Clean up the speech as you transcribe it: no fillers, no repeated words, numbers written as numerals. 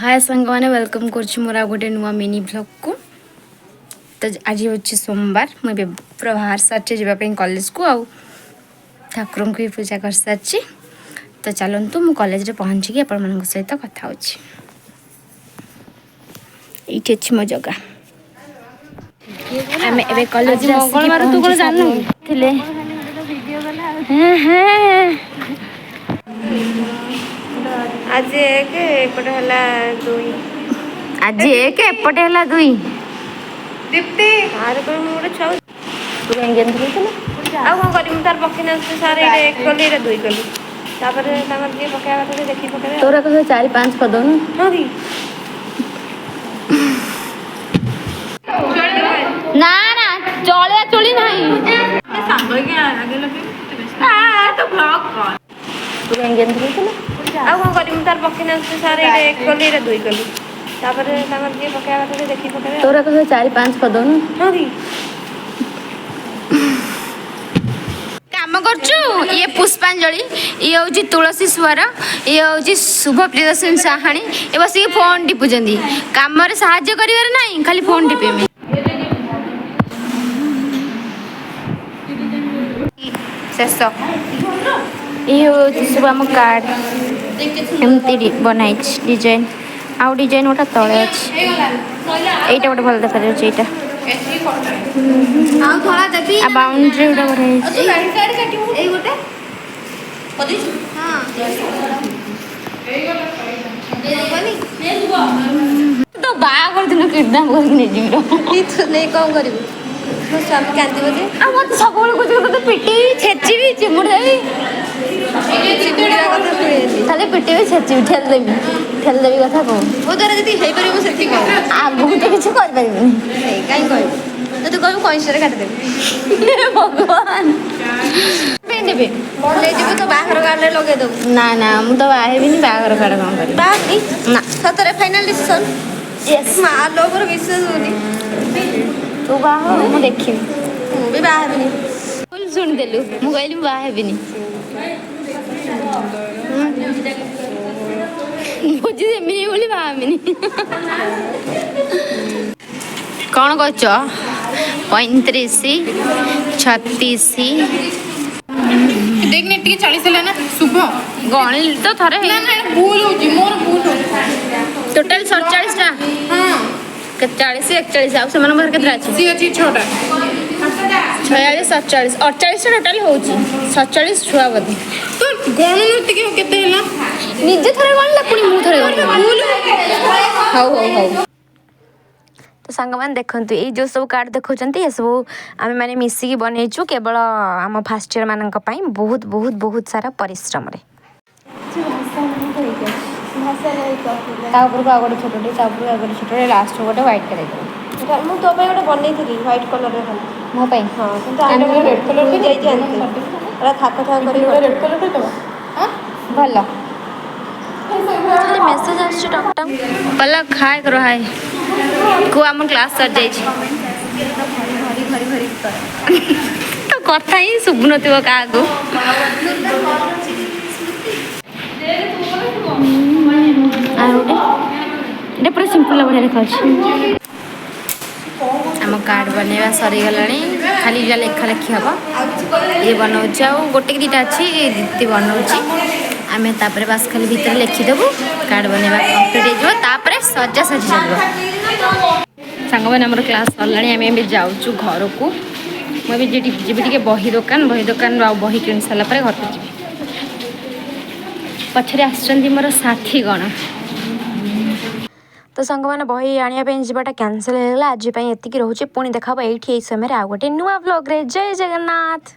हाय सांग मैंने वेलकम कर मोर गोटे नुआ मिनी ब्लॉग को। तो आज हूँ सोमवार मुझे पूरा बाहर सारी जावाई कॉलेज को आउ ठाकुर को भी पूजा कर सारी। तो चलतु मु कॉलेज रे पहुँचिकी आपण सहित कथा हो मो जगह आम ए कॉलेज थे। आज एक एपटे हला दुई आज एक एपटे हला दुई दीप्ति आरे कोन मोरे छौ तू एंगेज करथिला आ कोन करी तार पकिना सार एटे एक कली रे दुई कली तापर तामर जे पकाया कथा देखि पकाया तोरा कसे 4-5 कर दो हां दी ना ना चले चली नहीं सांग के आगे लगे आ तो ब्लॉग कर तू एंगेज करथिला आ कोन करी तार पकिना सार एटे एक कली रे दुई कली तापर तामर जे पकाया कथा देखि पकाया तोरा कसे 4-5 कर दो हां दी काम करछु। ये पुष्पांजलि, ये हूँ तुलसी स्वर, ये हूँ शुभ प्रियदर्शन साहाणी। ये बस फोन टिपुचंदी काम साहाय्य करिवार नहीं खाली फोन टिपेमी। शेष ये हूँ सब आम कार्ड एमती बनाई डिजाइन आउ डिजाइन गोटा तले अच्छे यहीटा गोटे भल देखा जाए बाउंड्री गोटे तो बाहर दिन किडनाप नहीं कौन करू मो स्वामी कांदी बजे मत सब पिटी छेची भी चिमुड़ देवी खाली पिटी भी छेची भी ठेल देवी कथा कह मो द्वारा जति हेई परिबो सेति कह आगु तो किछ कर परिबनी काई कह तू कहू कैसे काट दे भगवान पे देबे ले जीव तो बाहर गाले लगे दो ना ना मु तो बाहेबिनी बाहर काड काम करी बाहर ना सतरे फाइनल डिसीजन यस मालो पर विश्वास होनी तू बाह मु देखी मु भी बाहेबिनी बोल सुन देलु मु कहली मु बाहेबिनी बुझी देमिनी बोली बाहेबिनी कौन कहछ 35 36 देखने टी 40 है ना शुभ गणिल तो थरे ना ना भूल हो जी मोर भूल हो टोटल 47 टा हां के 40 41 आ से मन भर केतरा अछि सी अछि छोटा 46 47 48 टोटल होची 47 छुआ बदी तो गणनति के केते हैला निजे थरे गणला पुनी मु थरे गणला भूल हाउ तो सांग मैंने देखते ये जो सब कार्ड देखते ये सब आम मैंने मिसिकी बनईचु केवल आम फास्ट इयर मान बहुत बहुत बहुत सारा परिश्रम रे गोटे छोटे छोटे लास्ट गोटे व्हाइट कर मु तो गोटे बनई थी व्हाइट कलर रे मो पे हां किंतु रेड कलर जाई जानते अरे थाक थाक करी रेड कलर दे हां भल मेसेज आछी टक टक पलक हाय करो हाय को आम क्लास सर जाई तो कथा ही शुभ नथिबो कागो आउटे पूरा सिंपल बढ़िया देखा आम कार्ड बनवा सरी गला खाली जा लेखा लेखी हम ये बनाऊँ आ गोटे दुटा अच्छी दीप्ति बनाऊँ आम तापर बास खाली भितर लिखिदेबू कार्ड बनवा कम्प्लीट हो सजा सजी चलो सांग मैंने आम क्लास सरला आम जाऊँ घर को मुझे जी बही दुकान बही किणी सारापर घर को जी पछरे आसुचंदी मोर साथी गण तो सांग मैंने बही आने जावाटा कैंसल होगा आज एतिक रोचे पुणी देखा ये समय आ गोटे नुआ ब्लॉग रे जय जगन्नाथ।